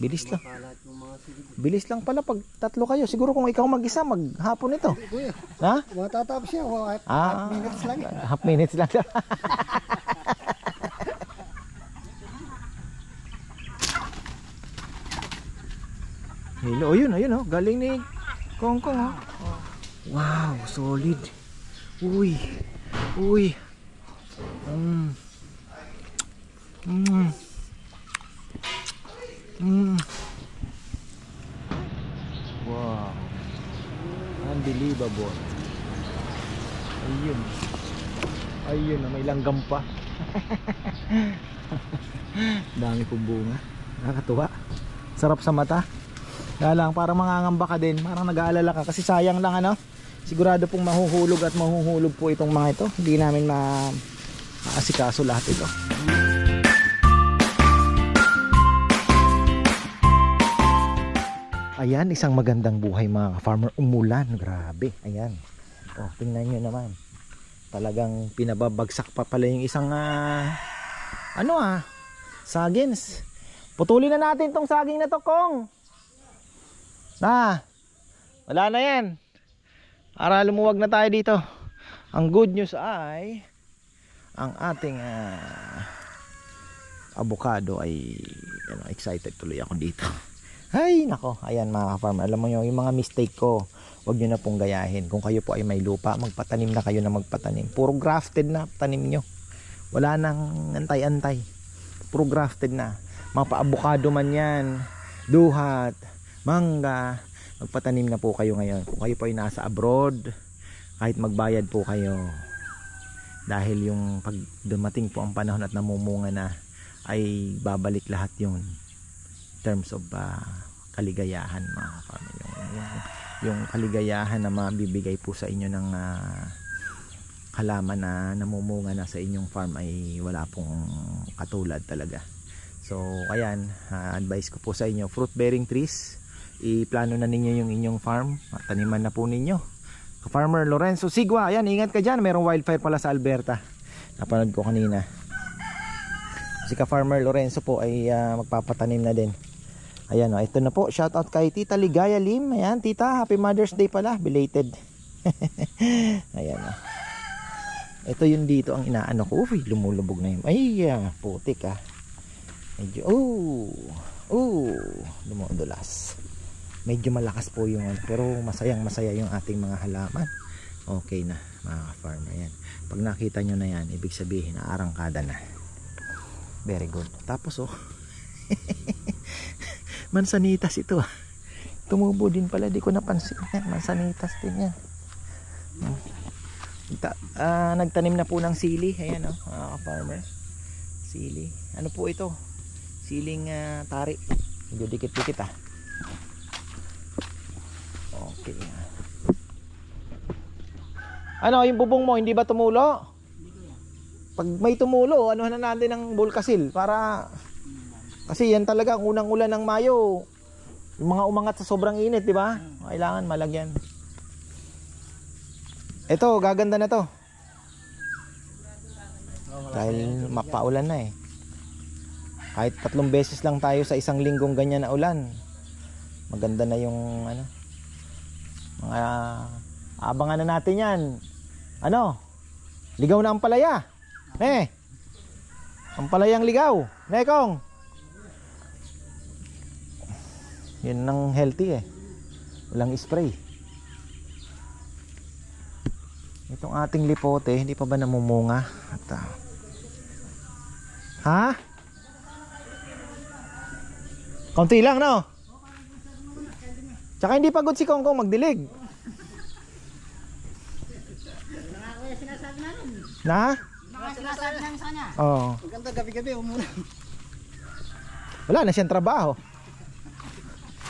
Bilis lang. Bilis lang pala pag tatlo kayo. Siguro kung ikaw mag-isa, maghapon ito. Ha? Matatapos siya. Half minutes lang. Half minutes lang. Hello, ayun oh. Galing ni Kongkong oh. Wow, solid. Uy. Wow. Unbelievable. Ayun, may langgam pa. Dami pong bunga. Nakakatuwa. Sarap sa mata. Kaya lang, parang mangangamba ka din. Parang nag-aalala ka. Kasi sayang lang ano. Sigurado pong mahuhulog at mahuhulog po itong mga ito. Hindi namin maasikaso lahat ito. Ayan, isang magandang buhay mga farmer. Umulan, grabe. Ayan. Oh, tingnan nyo naman. Talagang pinababagsak pa pala yung isang sagins. Putulin na natin tong saging na to, Kong. Wala na yan. Para lumuwag na tayo dito. Ang good news ay ang ating avocado ay excited tuloy ako dito. Ay nako, ayan mga farmer, alam mo yung mga mistake ko, wag nyo na pong gayahin. Kung kayo po ay may lupa, magpatanim na kayo na magpatanim. Puro grafted na tanim nyo. Wala nang antay-antay. Puro grafted na. Mga pa-avocado man yan, duhat, mangga, magpatanim na po kayo ngayon. Kung kayo po ay nasa abroad, kahit magbayad po kayo, dahil yung pag dumating po ang panahon at namumunga na, ay babalik lahat yun terms of kaligayahan mga farmer. Yung kaligayahan na mabibigay po sa inyo ng halaman na namumunga na sa inyong farm ay wala pong katulad talaga. So ayan, advice ko po sa inyo, fruit bearing trees, iplano na ninyo yung inyong farm, taniman na po ninyo. Farmer Lorenzo Sigua, ayan, ingat ka dyan, merong wildfire pala sa Alberta, napanood ko kanina. Si Farmer Lorenzo po ay magpapatanim na din. Ayan ito na po, shout out kay Tita Ligaya Lim. Ayan, Tita, happy Mother's Day pala, belated. Ayan ito yun dito ang inaano ko. Uy, lumulubog na yun. Ay, putik medyo, dumudulas. Medyo malakas po yung pero masayang masaya yung ating mga halaman. Okay na mga farmer. Ayan, pag nakita nyo na yan, ibig sabihin naarangkada na. Very good. Tapos mansanitas ito. Tumubo din pala, di ko napansin. Mansanitas din yan. Nagtanim na po ng sili. Ayan mga farmer. Sili. Ano po ito? Siling tari. Medyo dikit-dikit Okay. Ano, yung bubong mo hindi ba tumulo? Pag may tumulo, anuhan na natin ng bulkasil para kasi yan talaga ang unang ulan ng Mayo. Yung mga umangat sa sobrang init, di ba? Kailangan malagyan. Ito, gaganda na to. Dahil mapaulan na Kahit 3 beses lang tayo sa isang linggong ganyan na ulan. Maganda na yung mga abangan na natin yan. Ligaw na ang palaya. Ang palayang ligaw. Kong. Yan ang healthy walang spray. Itong ating lipote hindi pa ba namumunga at konti lang tsaka hindi pagod si Kongkong magdilig sinasabi namin sa kanya. Maganda gabi-gabi umulan. Wala na siyang trabaho.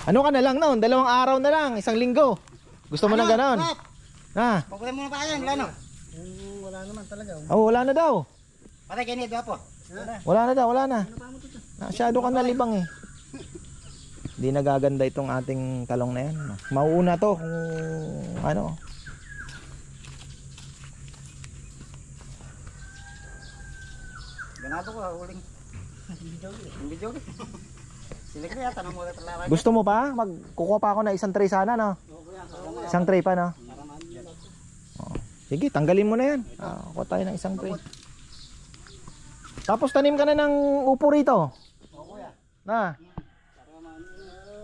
Ano ka na lang 2 araw na lang, 1 linggo. Gusto mo ng ganon? Papunta muna pa kayo, wala wala naman talaga. Wala na daw. Patay kayo niya po. Wala na daw, wala na. Masyado ka na libang Hindi nagaganda itong ating talong na yan. Mauuna to kung Ganado ko, uling. Hindi joke. Sila kaya tanong mo talaga. Gusto mo pa? Magkukuha pa ako na isang tray sana, no? Isang tray pa, no? Oo. Sige, tanggalin mo na yan. Kuha tayo ng isang tray. Tapos tanim ka na ng upo rito. Na.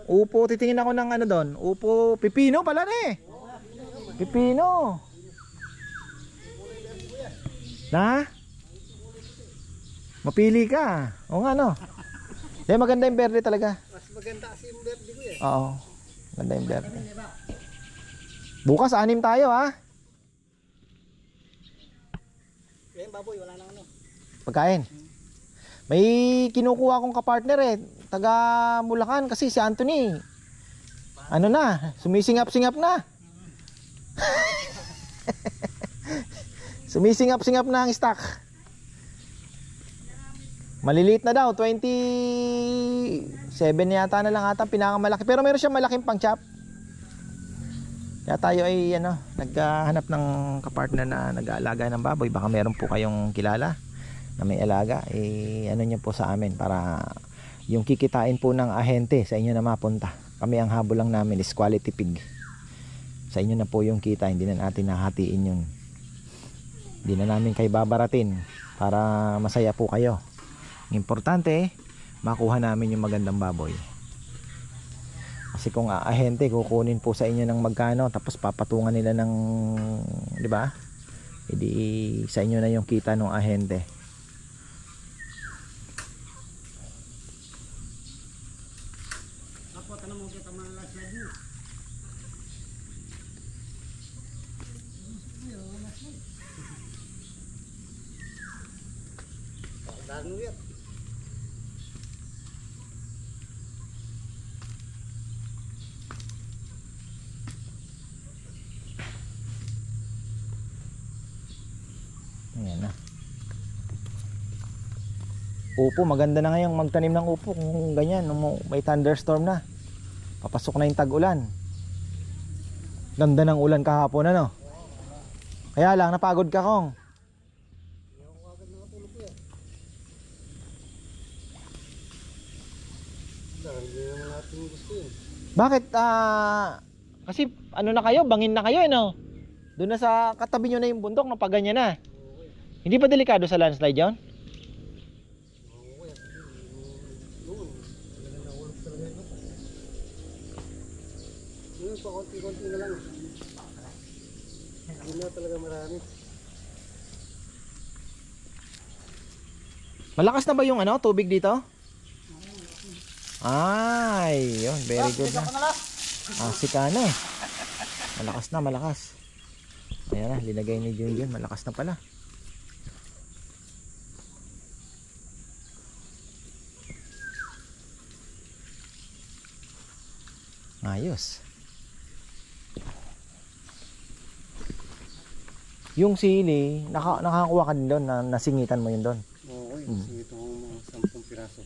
Upo, titingin ako ng ano doon. Upo, pipino pala na eh. Pipino. Na? Mapili ka. O nga no. Dahil maganda yung berde talaga. Mas maganda kasi yung berde ko eh. Oo. Maganda yung berde. Bukas 6 tayo ha. Kaya yung baboy wala nang ano. Pagkain. May kinukuha akong kapartner eh. Taga Bulacan kasi si Anthony. Ano na, sumisingap-singap na. Sumisingap-singap na ang stock. Maliliit na daw, 27 yata na lang ata pinakamalaki. Pero meron siyang malaking pang-chop. Kaya tayo ay ano, naghahanap ng kapartner na nag-aalaga ng baboy. Baka meron po kayong kilala na may alaga, ano niyo po sa amin para yung kikitain po ng ahente sa inyo na mapunta. Kami ang habol lang namin is quality pig. Sa inyo na po yung kita, hindi na natin nahatiin yun. Hindi na namin kayo babaratin para masaya po kayo. Importante, makuha namin yung magandang baboy. Kasi kung ahente kukunin po sa inyo ng magkano tapos papatungan nila ng, di ba? Hindi sa inyo na yung kita ng ahente. Ako tanong mo kita mga last live mo. Dahil mo yan. Ayan na. Upo, maganda na ngayong magtanim ng upo kung ganyan, may thunderstorm na. Papasok na yung tag-ulan. Ganda ng ulan kahapon, ano? Kaya lang, napagod ka, Kong. Bakit? Kasi ano na kayo, bangin na kayo, no? Doon na sa katabi nyo na yung bundok, napaganyan na. Hindi ba delikado sa landslide yun? Yun pa, konti-konti na lang. Hindi na talaga marami. Malakas na ba yung ano, tubig dito? Ay, yun, very good na. Sika na eh. Malakas na, malakas. Ayan na, linagay ni Junjun, malakas na pala. Ayos. Yung sili, nakakuha ka din doon, nasingitan mo yun doon. Oo, singit ako mga 10 piraso.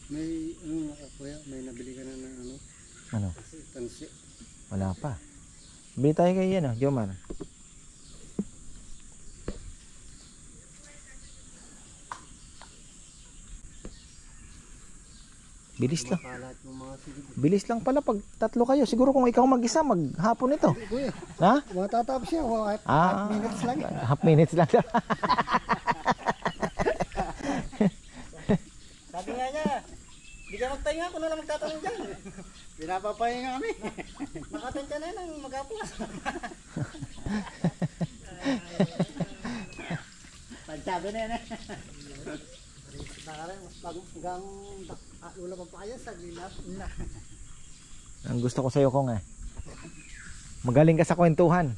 May ano kuya, may nabili ka na ng ano? Ano? Tansi. Wala pa. Bili tayo kay yan, Jomar. Bilis lang. Bilis lang pala pag tatlo kayo. Siguro kung ikaw mag-isa, maghapon ito. Kuya, Ha? matatapos siya. Half minutes lang. Half minutes lang. Sabi nga niya, di ka magtahinga, ako na lang magtatanong dyan. Pinapapahinga kami. Nakatansya na yun ang mag-apos. Pagsabi na yun eh. Hanggang ulo pa pa kayo sa gilap. Ang gusto ko sa'yo, Kong, magaling ka sa kwentuhan.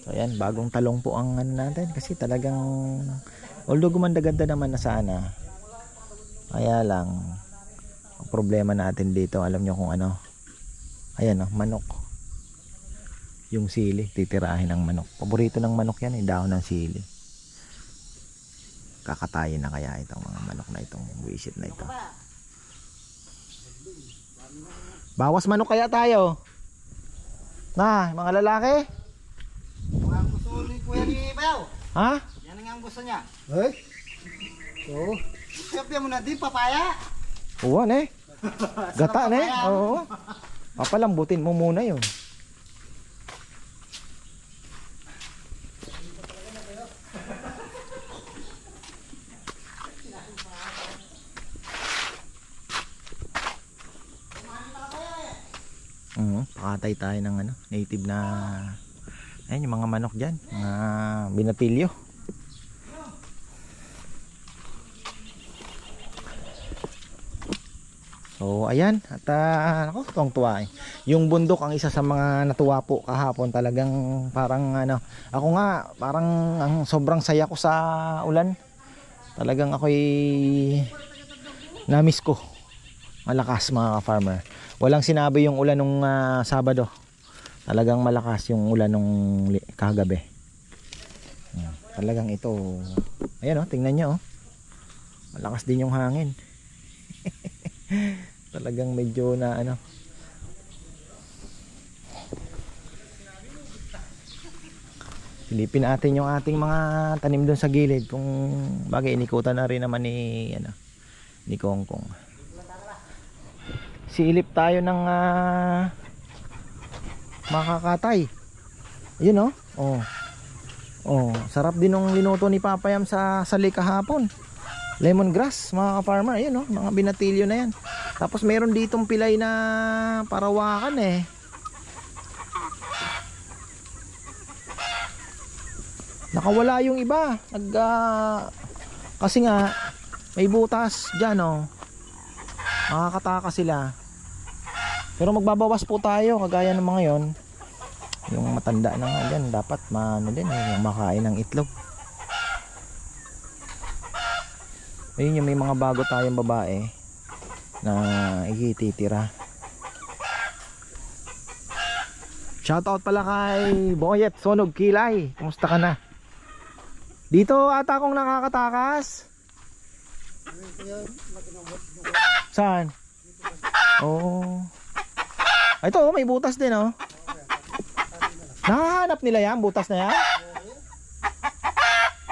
So ayan, bagong talong po ang ano natin kasi talagang although gumanda-ganda naman na sana, kaya lang ang problema natin dito, alam nyo kung ano, ayan manok, yung sili, titirahin ng manok. Paborito ng manok yan, dahon ng sili. Kakatayin na kaya itong mga manok na itong wisit na ito. Bawas manok kaya tayo. Na, mga lalaki? Mga ang gusto ni Kuya ni Bayaw. Ha? Yan ang gusto niya. Ay. Oo. Sabi mo na di papaya. Uwan eh. Gata na eh. Oo. Papalambutin mo muna yun. Pakatay tayo ng ano, native na ayun yung mga manok dyan, mga binatilyo. So ayan, at ako tuwang-tuwa eh. Yung bundok ang isa sa mga natuwa po kahapon, talagang parang ano, ako nga parang ang sobrang saya ko sa ulan. Talagang ako'y na-miss ko. Malakas mga ka-farmer. Walang sinabi yung ulan nung Sabado. Talagang malakas yung ulan nung kagabi. Talagang ito. Ayan oh, tingnan nyo oh. Malakas din yung hangin. Talagang medyo na ano. Silipin natin yung ating mga tanim doon sa gilid. Kung bagay inikutan na rin naman ni ano, ni Kongkong. Silip tayo ng makakatay. Ayun oh. Oh. Oh, sarap din ng linuto ni Papayam sa sali kahapon. Lemongrass, mga ka-farmer. Ayun oh, mga binatilyo na yan. Tapos meron ditong pilay na parawakan eh. Nakawala yung iba. Kasi nga may butas diyan oh. Makakataka sila. Pero magbabawas po tayo kagaya ng mga yon. Yung matanda na nga dyan, dapat maano din yung makain ng itlog. Ayun yung may mga bago tayong babae na ikititira. Shoutout pala kay Boyet Sonog Kilay. Kumusta ka na? Dito ata akong nakakatakas. Saan? Oh. Ito oh, may butas din oh. Nahanap nila yan, butas na yan.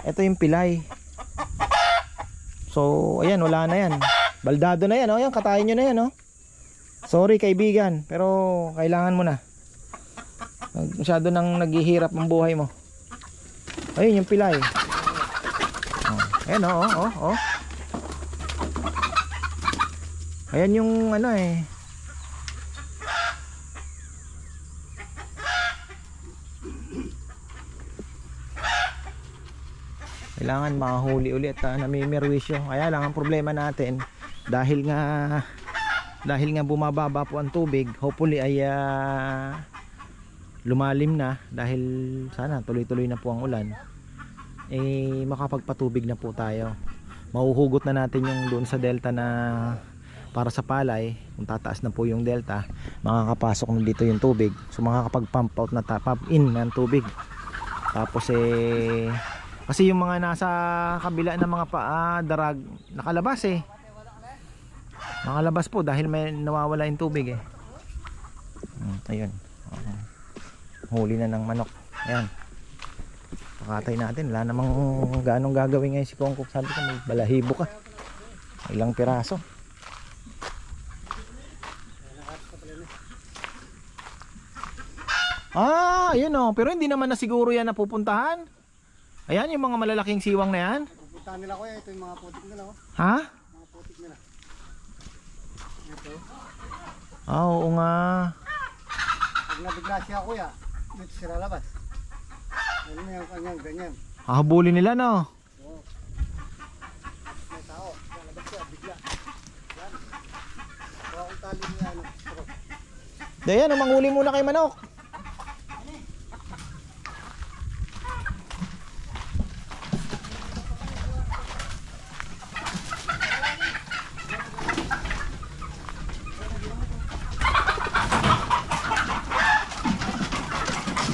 Ito yung pilay. So, ayan, wala na yan. Baldado na yan oh, yan, katayin nyo na yan oh. Sorry kaibigan, pero kailangan mo na. Masyado nang naghihirap ang buhay mo. Ayun yung pilay. Oh. Ayan oh. Ayan yung ano eh. Kailangan makahuli ulit namimirwisyo. Kaya lang ang problema natin dahil nga bumababa po ang tubig, hopefully ay lumalim na dahil sana tuloy-tuloy na po ang ulan. Eh makapagpatubig na po tayo. Mahuhugot na natin yung doon sa delta na para sa palay. Kung tataas na po yung delta, makakapasok na dito yung tubig. So makakapag-pump out na pump in ng tubig. Tapos kasi yung mga nasa kabila ng mga darag nakalabas eh. Nakalabas po dahil may nawawala yung tubig eh. Ayun. Huli na ng manok. Ayan. Pakatay natin. Wala namang ganong gagawin ngayon si Kongkong. Sabi ko may balahibo ka. Ilang piraso. Ayun oh. Pero hindi naman na siguro yan napupuntahan. Ayan yung mga malalaking siwang na yan. Pupuntahan nila kuya, ito yung mga putik nila oh. Ha? Mga putik nila. Ito. Oo nga. Pag nabigla siya kuya, dito sila labas. Ano na yung kanyang ganyan. Hahabulin nila no. Oo. May tao, lalabas siya, bigla. Yan. Kaya kung tali niya ano. Dayan, manghuli muna kay manok.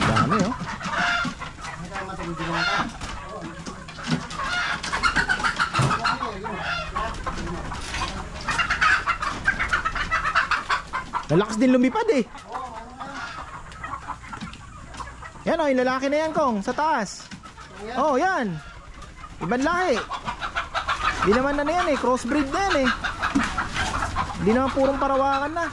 Dami oh. Lalakas din lumipad eh. Yan o, yung lalaki na yan, Kong, sa taas. Oh, yan. Ibang lahi. Hindi naman na yan eh, crossbreed na yan eh. Hindi naman purong parawakan na.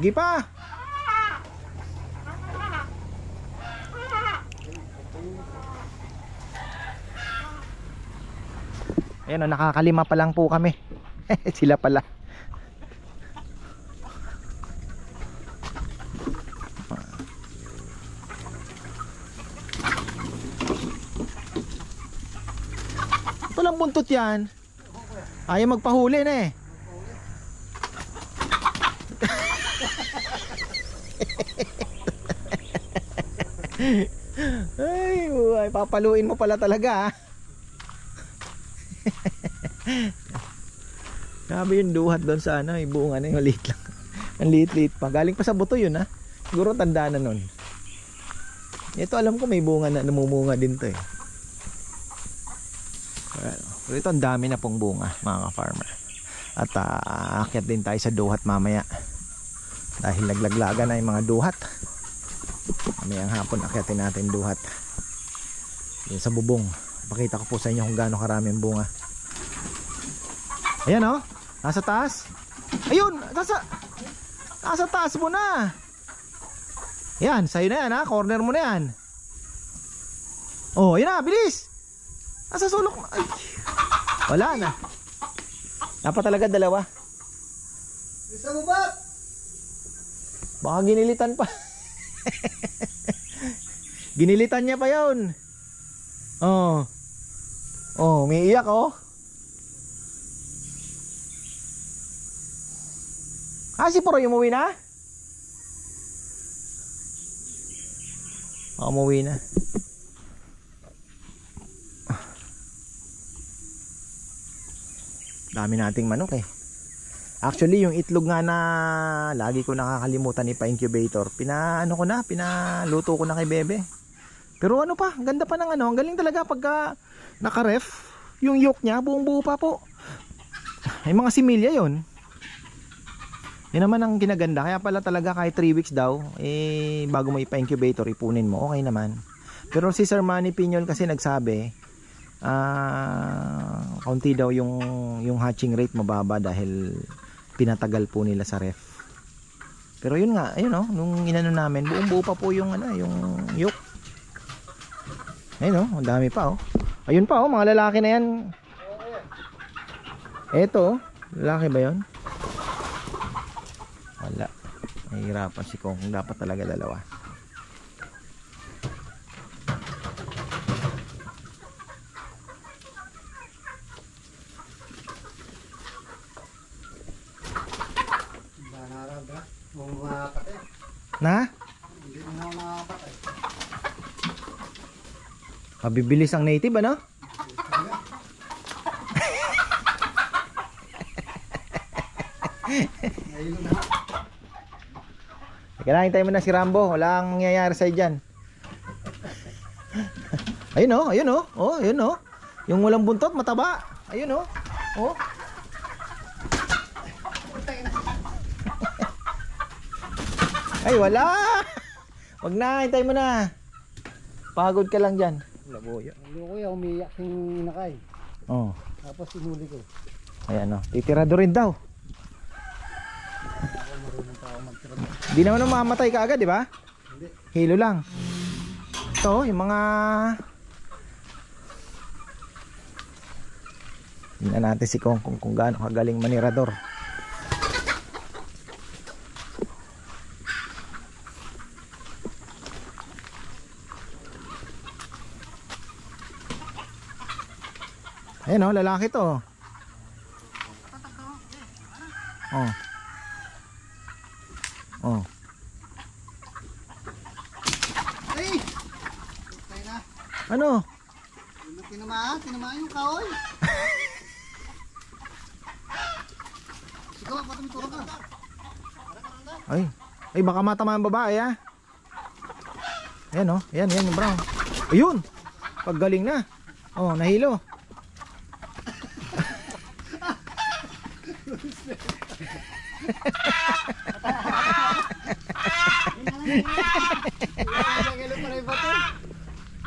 Sige pa. Ayan o, nakakalima pa lang po kami. Sila pala. Walang buntot yan. Ayaw magpahuli na eh. Ay, papaluin mo pala talaga ah. Sabi yung duhat doon sa ano, buong ano, yung liit lang. Ang liit-liit pa. Galing pa sa buto yun ha. Siguro tanda na nun. Ito alam ko may bunga na, namumunga din to eh. Pero ito ang dami na pong bunga mga ka-farmer. At aakyat din tayo sa duhat mamaya. Dahil naglaglaga na yung mga duhat. Mamayang hapon akyatin natin duhat. Yung sa bubong. Pakita ko po sa inyo kung gaano karami ang bunga. Ayan oh, nasa taas. Ayun, nasa taas mo na. Yan, sa'yo na yan ha, corner mo na yan. Oh, yan na, bilis. Nasa sulok. Ay, wala na. Dapat talaga dalawa. Isa mo ba? Baka ginilitan pa. Ginilitan niya pa yun. Oh. Oh, may iyak oh. Si Poroy umuwi na? Umuwi na. Dami nating manok eh. Actually yung itlog nga na lagi ko nakakalimutan ipa-incubator, pinaluto ko na kay Bebe. Pero ano pa, ganda pa ng ano, ang galing talaga pagka naka-ref, yung yolk niya buong buo pa po. May mga similya yon. Yan naman ang kinaganda. Kaya pala talaga kahit 3 weeks daw bago mo ipa-incubator ipunin mo, okay naman. Pero si Sir Manny Piñol kasi nagsabi kaunti daw yung hatching rate mababa dahil pinatagal po nila sa ref. Pero yun nga, ayun oh, nung inano namin buong buo pa po yung ano, yung yolk. Ayun oh, ang dami pa oh. Ayun pa oh, mga lalaki na yan. Eto oh, lalaki ba yun? Wala. Nahihirapan si Kong. Dapat talaga dalawa. Na? Hindi na ako nakakapatay. Mabibilis ang native ano? Ngayon na. Teka lang, hintayin mo na si Rambo. Wala ang mangyayari sa'yo dyan. Ayun oh, ayun oh. Oh, ayun oh. Yung walang buntot, mataba. Ayun oh. Oh. Ay, wala. Wag na, hintayin mo na. Pagod ka lang dyan. Labuyo. Hindi ko yung umiyak yung inakay. Oh. Tapos inuli ko. Ayan oh. Titirado rin daw. Hindi naman mamamatay ka agad, di ba? Hindi. Hilo lang. Ito, yung mga... Tingnan natin si Kong kung gaano kagaling manirador. Ayan oh, lalaki to. Oh. Oh. Ay! Patay na. Ano? Tinamaan yung kahoy. Ikaw, patong tulong ka. Ay, baka matama ang babae ah. Ayan oh. Ayan yung brown. Ayun. Paggaling na. Oh, nahilo.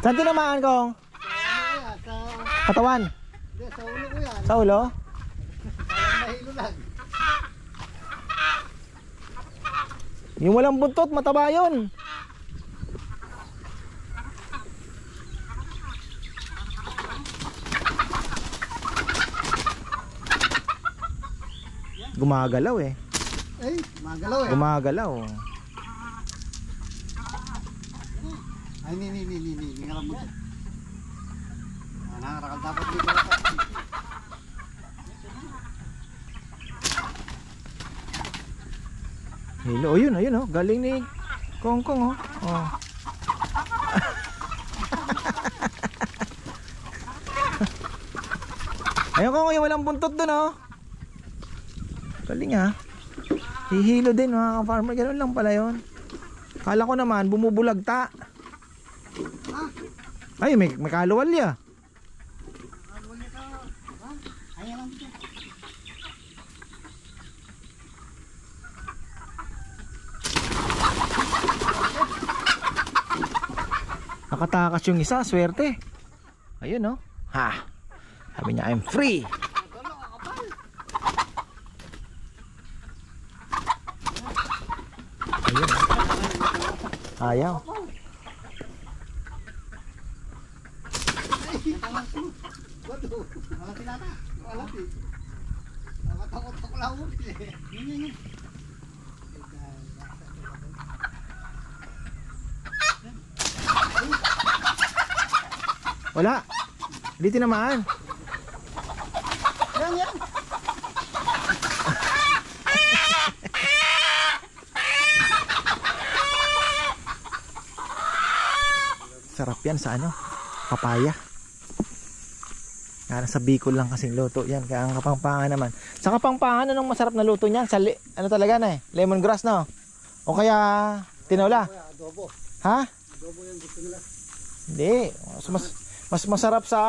Saan tinamaan kong? Katawan? Hindi, sa ulo ko yan. Sa ulo? Parang nahilo lang. Yung walang buntot, mataba yun. Gumagalaw eh. Ay, magalaw eh. Gumagalaw. Ay, ni ngalam mo. Nangarakal dapat dito. Hello, oh, yun oh. Galing ni Kongkong oh. Oh. Ayun ko yung walang buntot dun oh. Galing ha. Hihilo din mga ka-farmer. Ganun lang pala yun. Kala ko naman bumubulagta. Ay may kaluwalya. Ayan lang dito. Nakatakas yung isa. Swerte. Ayun oh. Ha. Sabi niya I'm free. Ayun oh. Ayaw. Wato, wala sinata. Wala ti. Nakatakot ako lang mo. Yan. Wala. Hindi tinamaan. Yan. Sarap yan sa ano? Papaya. Kaya sa Bicol lang kasing luto yan. Kaya ang Kapampangan naman. Sa Kapampangan, anong masarap na luto niyan? Ano talaga na eh? Lemongrass no? O kaya tinola? Adobo. Ha? Adobo yung gusto nila. Hindi. Mas masarap sa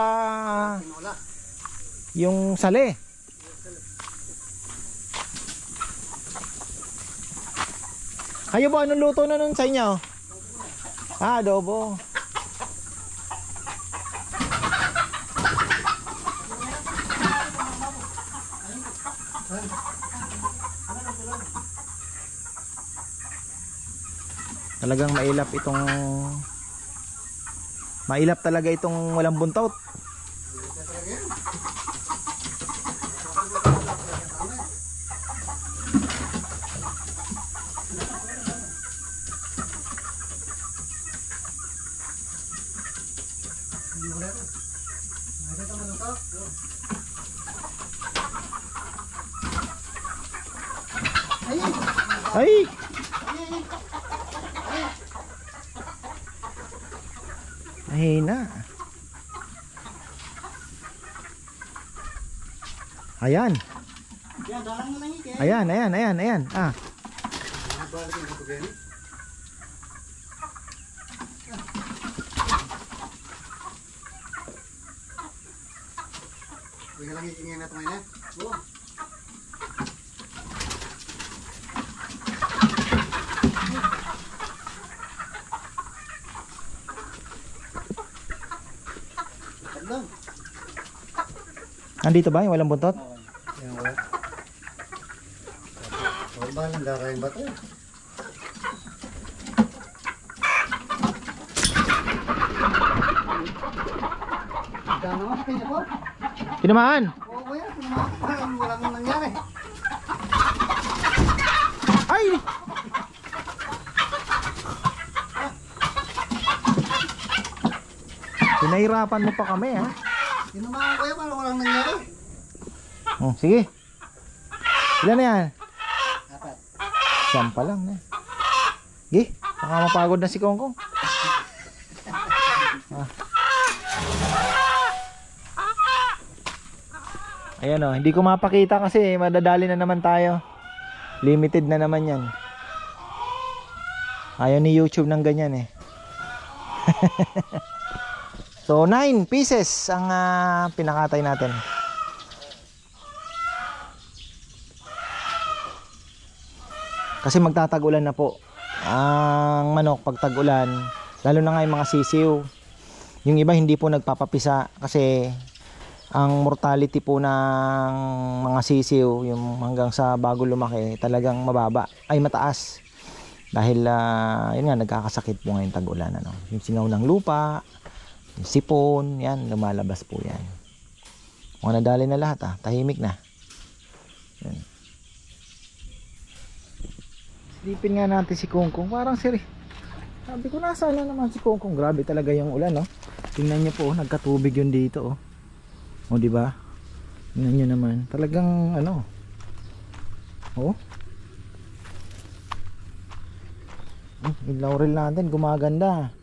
Tinola. yung sale. Kayo ba anong luto na nun sa inyo? Ah, adobo. Talagang mailap talaga itong walang buntot. Ay! Mahina. Ayan. Yan, dalang mo lang ikin. Ayan. Ah. Huwag lang ikin na ito ngayon. Oo. Nandito ba yung walang buntot? Yan, wala. Huwag ba lang darating ba ito? Daan naman sa kanya po. Tinamaan. Oo, kuya. Parang wala nang nangyari. Ay! Pinahirapan mo pa kami ha. Tinumakan kuya, parang walang nangyari. Oh, sige. Ilan na yan? Apat. Siyam pa lang na. Sige, baka mapagod na si Kongkong. Ah. Ayan o, hindi ko mapakita kasi madadali na naman tayo. Limited na naman yan. Ayaw ni YouTube ng ganyan eh. So 9 pieces ang pinakatay natin. Kasi magtatag-ulan na po ang manok pag tag-ulan, lalo na nga yung mga sisiw. Yung iba hindi po nagpapapisa kasi ang mortality po ng mga sisiw, yung hanggang sa bago lumaki, talagang mababa, ay mataas. Dahil yun nga, nagkakasakit po ngayon tag-ulan, ano. Yung singaw ng lupa, yung sipon, yan, lumalabas po yan. Mga nadali na lahat, tahimik na. Yan. Silipin nga natin si Kongkong, parang siri. Sabi ko, nasaan na naman si Kongkong? Grabe talaga yung ulan, no? Tingnan niyo po, nagkatubig yun dito, oh. O, di ba? Tingnan niyo naman, talagang ano. Oh. Yung laurel natin gumaganda.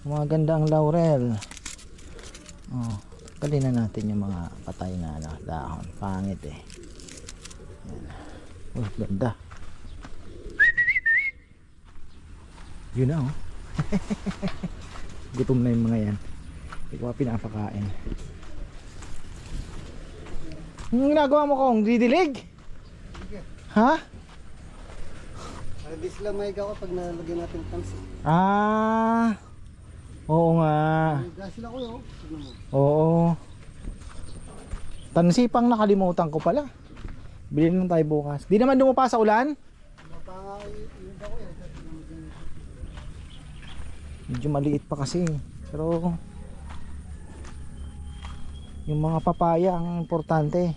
Gumaganda ang laurel. Oh, kalina natin yung mga patay na dahon. Pangit eh. Yan. Oh, ganda. Yun na, oh. Gutom na yung mga yan. Hindi ko pa pinapakain. Anong ginagawa mo, Kong? Didilig? Ha? Hindi sila may gawa pag nalagyan natin tansi. Oo nga. Gas sila kuya, oh. Oo. Tansipang nakalimutan ko pala. Bilhin lang tayo bukas. Di naman dumapa sa ulan? Medyo maliit pa kasi. Pero yung mga papaya ang importante.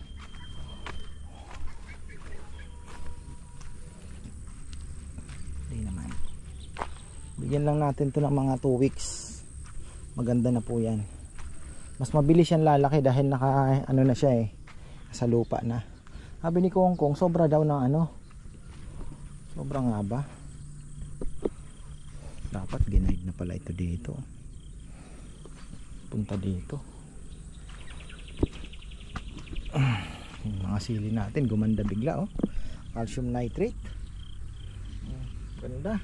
Hindi naman. Bigyan lang natin to ng mga 2 weeks. Maganda na po yan. Mas mabilis yan lalaki dahil naka ano na siya eh. Sa lupa na. Sabi ni Kongkong sobra daw ng ano. Sobra nga ba? Dapat ginaid na pala ito dito. Punta dito. Yung mga sili natin gumanda bigla, oh. Calcium nitrate. Ganda.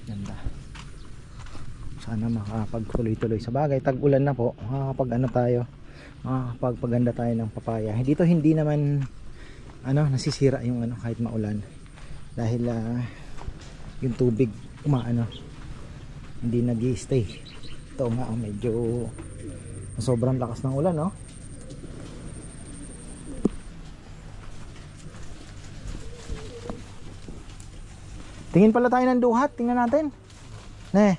Ganda. Sana makapagtuloy-tuloy sa bagay. Tag-ulan na po. Makakapag ano tayo. Makakapagpaganda tayo ng papaya. Dito hindi naman ano nasisira yung ano kahit maulan. Dahil yung tubig umaano. Hindi nag-i-stay. Ito nga medyo sobrang lakas ng ulan, no? Tingin pala tayo ng duhat. Tingnan natin. Ne.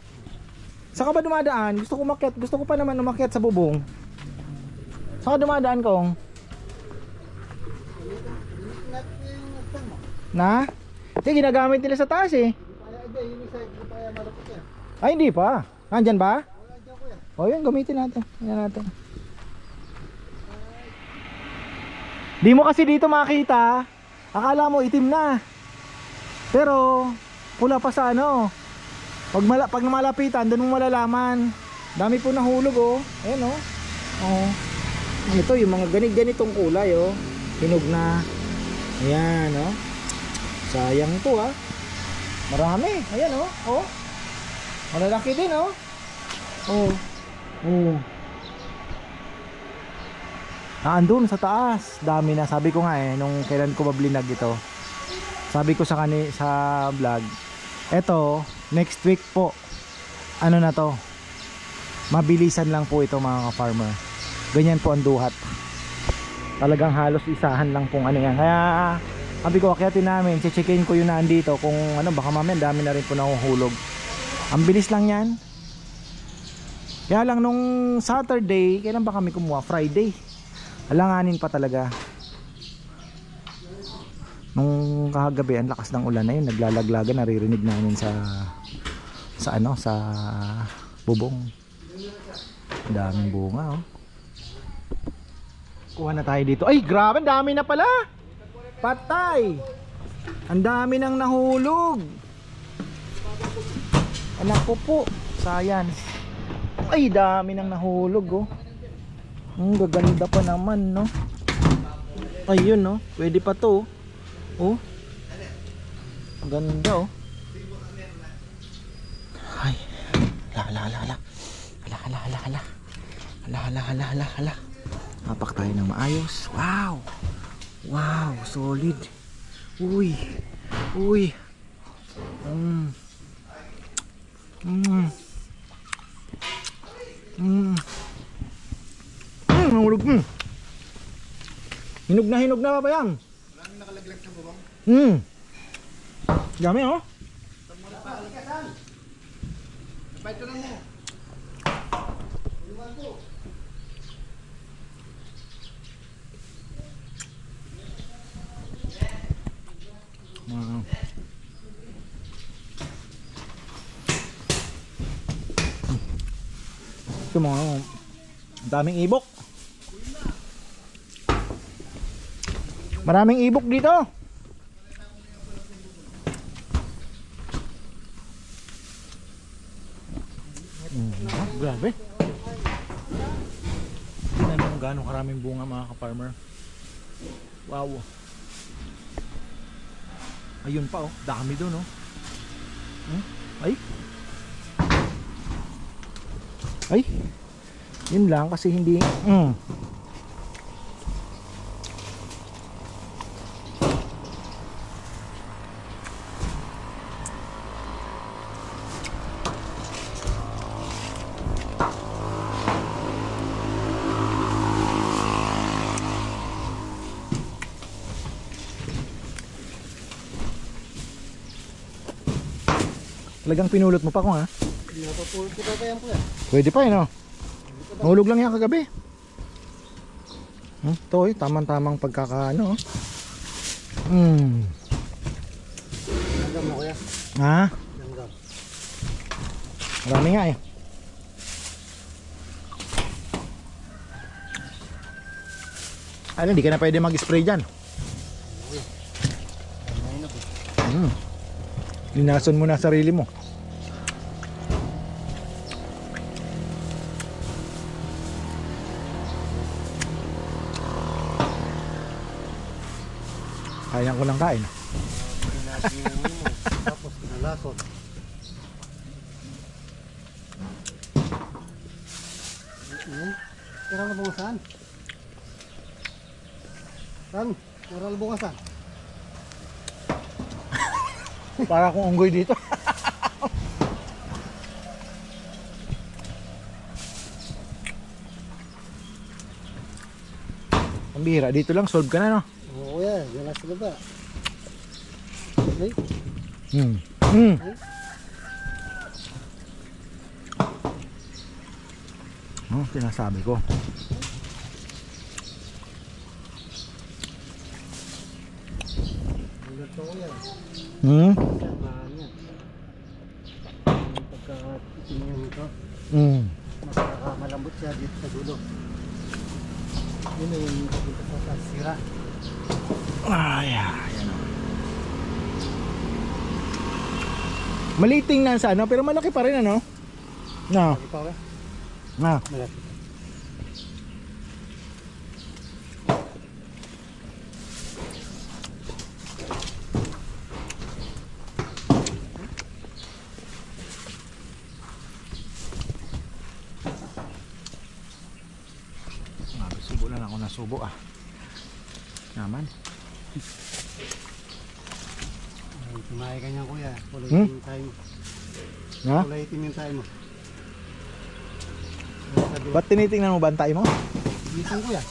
Saan ka ba dumadaan? Gusto ko umakyat. Gusto ko pa naman umakyat sa bubong. Saan ka dumadaan, Kong? Na? Hindi, ginagamit nila sa taas eh. Ay, hindi pa. Nandyan ba? O yun, gamitin natin. Tingnan natin. Di mo kasi dito makita. Akala mo itim na. Pero pula pa sa ano. Pag malapitan, doon mo malalaman. Dami po nahulog, oh. Ayan, oh. Oh. Ito yung mga ganitong kulay, oh. Hinog na. Ayan, oh. Sayang ito, ah. Marami. Ayan, oh. Oh. Malalaki din, oh. Oh. Oh. Andun sa taas. Dami na. Sabi ko nga eh, nung kailan ko bablinag ito. Sabi ko sa vlog, eto, next week po, ano na to, mabilisan lang po ito mga ka-farmer. Ganyan po ang duhat. Talagang halos isahan lang pong ano yan. Kaya, sabi ko, akyatin namin, checkin ko yun na andito, kung ano, baka mamaya dami na rin po nahuhulog. Ang bilis lang yan. Kaya lang nung Saturday, kailan ba kami kumuha? Friday. Alanganin pa talaga. Nung kahagabi ang lakas ng ulan na yun, naglalaglaga, naririnig namin sa ano, sa bubong. Daming bunga, oh. Kuha na tayo dito. Ay, grabe, dami na pala. Patay. Ang dami nang nahulog. Anak ko po, science. Ay, dami nang nahulog oh. Ang gaganda pa naman no. Ayun no, pwede pa to oh. Ang ganda oh. Ay, hala. Hala. Hapak tayo ng maayos. Wow. Wow, solid. Uy. Nahulog. Hinog na ba yan? Maraming nakalaglag sa bubong. Dami oh. Ito na mo. Ito mga daming ibok. Maraming ibok dito. Grabe. Tingnan mo kung gaano karaming bunga mga ka-farmer. Wow. Ayun pa oh, dami doon oh. Ay, yun lang kasi hindi talagang pinulot mo pa ko ha. Napapulot ko pa yan po yan. Pwede pa no. Nahulog lang yan kagabi. Ito tamang-tamang pagkakaano. Langgam mo kuya. Ha? Langgam. Marami nga eh. Ano, hindi ka na pwede mag-spray dyan. Linason mo na sarili mo. Kaya ko lang kain. Tapos kinalason. Tira na bungasan. San? Tira na bungasan. Para akong unggoy dito. Ang bihira, dito lang solve ka na no. Oo kuya, yan lang sa baba. Okay. Sinasabi ko. Ito kuya. Hmm? Samahan yan. Pagkakatingin ito, malambot siya dito sa dulo. Yun na yung dito sa sira. Yan. Maliit tingnan sa ano, pero malaki pa rin ano? No. Malaki pa kuya? Malaki. Subo lang ako na subo naman. Tumahay ka niyan kuya. Kulay itim yung tayo mo. Ha? Kulay itim yung tayo mo. Ba't tinitingnan mo bantay mo? Isang kuya.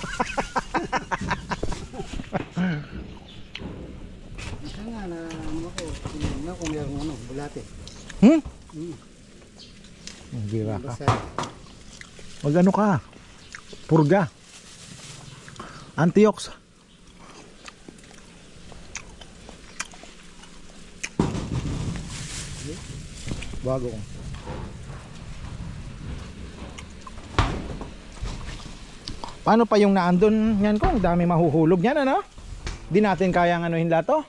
Isa nga na ano ko. Tingnan na kung mayroong ano, bulate. Gira ka. Basta Mag ano ka? Purga. Antiox. Bago ko. Paano pa yung naandun yan ko? Ang dami mahuhulog yan ano? Di natin kayang anuhin lahat to?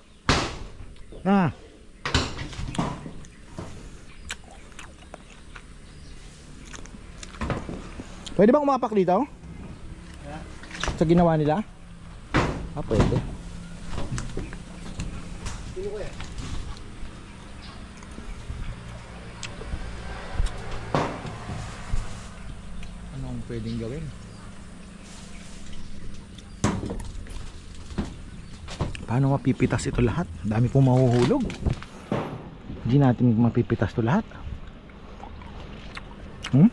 Ah. Pwede bang umapak dito? Sa ginawa nila? Ah, pwede. Sino ko yan? Ano ang pwedeng gawin? Paano mapipitas ito lahat? Dami pong mahuhulog. Hindi natin mapipitas ito lahat. Hmm?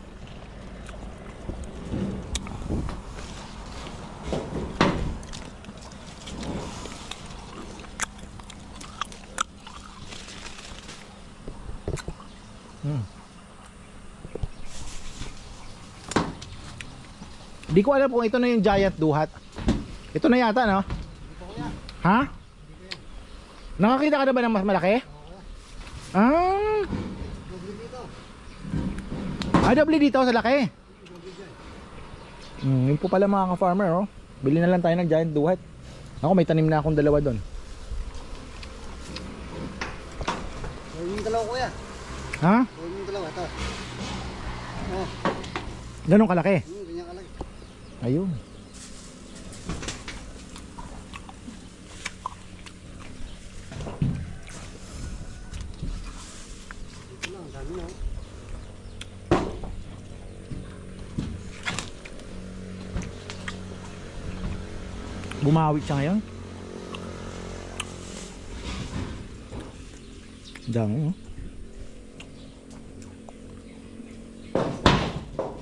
Di ko alam kung ito na yung giant duhat. Ito na yata, no? Ha? Nakakita ka na ba ng mas malaki? Ah. Ah, doble dito sa laki. Yun po pala mga ka-farmer, oh. Bili na lang tayo ng giant duhat. Ako may tanim na akong dalawa doon. Yung dalawa kuya. Ha? Yung dalawa, ito. Oh, Ganun kalaki. ganyan kalaki. Ayun. Ito na, ang dami na. Bumawi siya ngayon. Dami, oh.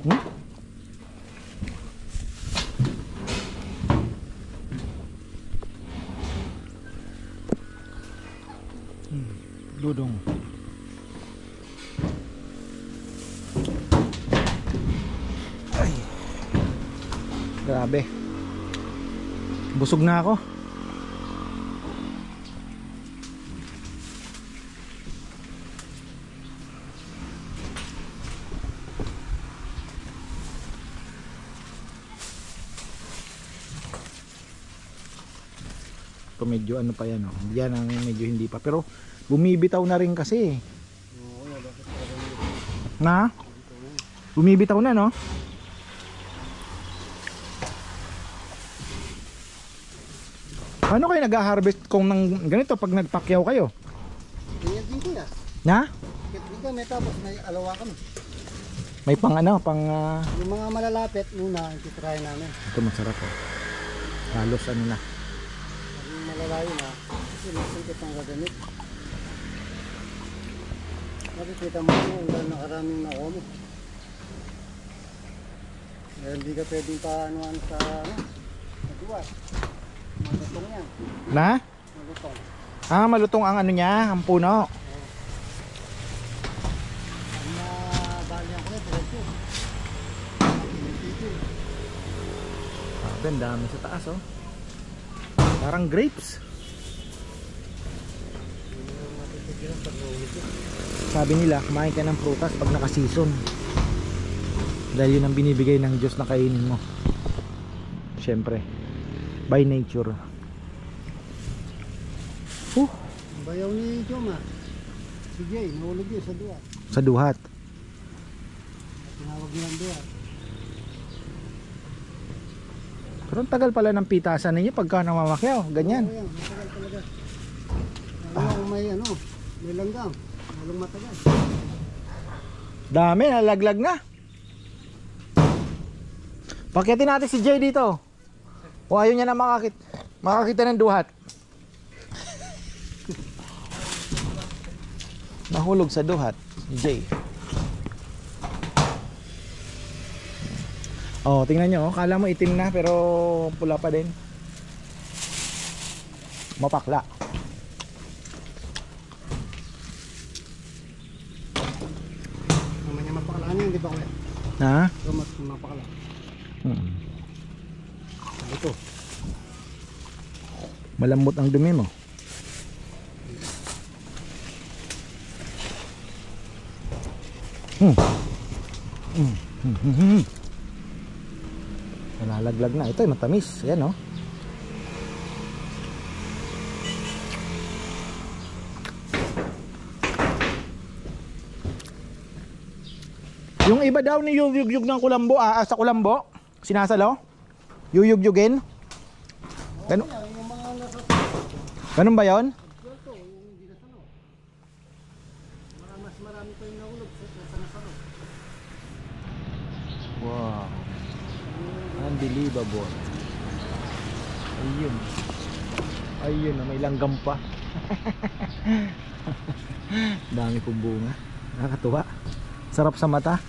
Hmm? Dudong. Ay. Grabe. Busog na ako. Ito medyo ano pa yan, oh. Yan ang medyo hindi pa, pero bumibitaw na rin kasi. Na? Bumibitaw na, no? Paano kayo nag-harvest kung ng ganito pag nagpakyaw kayo? Ganyan din kuya. Na? Dito may tapos may alawakan. May pang ano, pang Yung mga malalapit muna, ititry namin. ito masarap, oh. Halos ano na. Yung malalayo na, kasi masipit ang gagamit. Makikita mo kung gano'n nakaraming nakuha mo. Dahil hindi ka pwedeng paanoan sa duwa. Malutong yan. Na? Malutong. Ah, malutong ang ano niya, ang puno. Ang nabalihan ko yan, diretso. Ah, dami sa taas, oh. Parang grapes. Sabi nila, kumain ka ng prutas pag naka-season. Dahil yun ang binibigay ng Diyos na kainin mo. Siyempre, by nature. Ang bayaw ni Joma. Si Jay, nahulog yun sa duwa. Sa duhat. Tinawag nilang duwa. Pero ang tagal pala ng pitasan ninyo pagka namamakyaw. Ganyan. Oo yan, matagal talaga. Kung may may langgam. Malong matagal. Dami, nalaglag na. Pakyatin natin si Jay dito. O ayaw niya na makakita ng duhat. Nahulog sa duhat, Jay. Oh, tingnan nyo, kala mo itim na pero pula pa din. Mapakla. Mamanya mapakala niya, di ba kuya? Ha? Gamat mapakala. Ito. Malambot ang dumi mo. Nalalaglag na. Ito ay matamis. Ayan, oh. Yung iba daw ni yuyugyug ng kulambo, sa kulambo, sinasalo, yuyugyugin. Ganun, ganun ba yun? Mas marami pa yung nahulog sa nasaro. Wow. Unbelievable. Ayun. Ayun, may langgam pa. Dami kong bunga. Nakakatuwa. Sarap sa mata.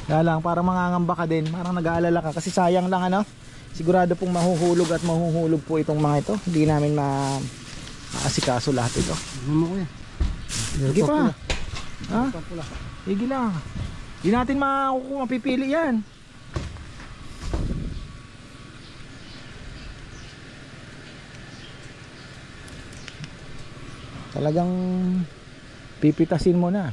Kaya lang, parang mangangamba ka din. Parang nag-aalala ka. Kasi sayang lang ano. Sigurado pong mahuhulog at mahuhulog po itong mga ito. Hindi namin maasikaso lahat ito. Ano mo kuya? Sige pa. Ha? Sige lang. Hindi natin mapipili yan. Talagang pipitasin mo na.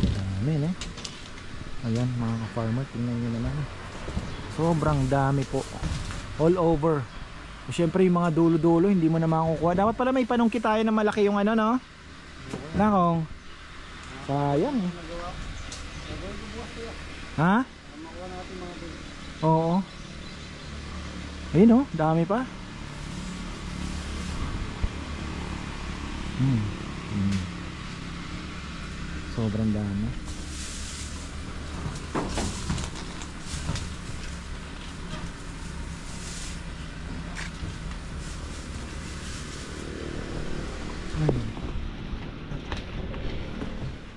Dami eh. Ayan mga ka-farmer, tingnan nyo naman. Sobrang dami po. All over. Siyempre yung mga dulo-dulo hindi mo na makukuha. Dapat pala may panungkit tayo na malaki yung ano no. Nakong. Sayang eh. Ha? Oo. Ayun oh, dami pa. Sobrang dami.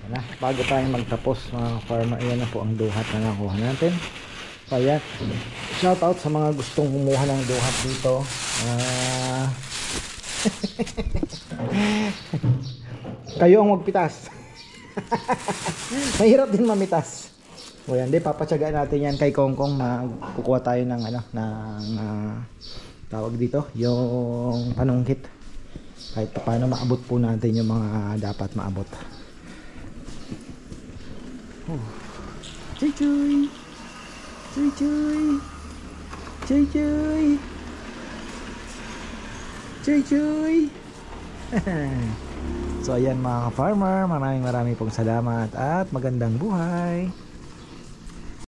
Wala, bago tayo magtapos mga farmer, ayan na po ang duhat na nakuha natin. So ayan, shout out sa mga gustong kumuha ng duhat dito. Kayo ang magpitas. Mahirap din mamitas. O yan, di papatsagaan natin yan kay Kongkong. Kukuha tayo ng ano, tawag dito, yung panungkit. Kahit paano maabot po natin yung mga dapat maabot. Chuy chuy. Chuy chuy. Chuy chuy. Chuy chuy. So ayan mga ka-farmer, maraming pong salamat at magandang buhay.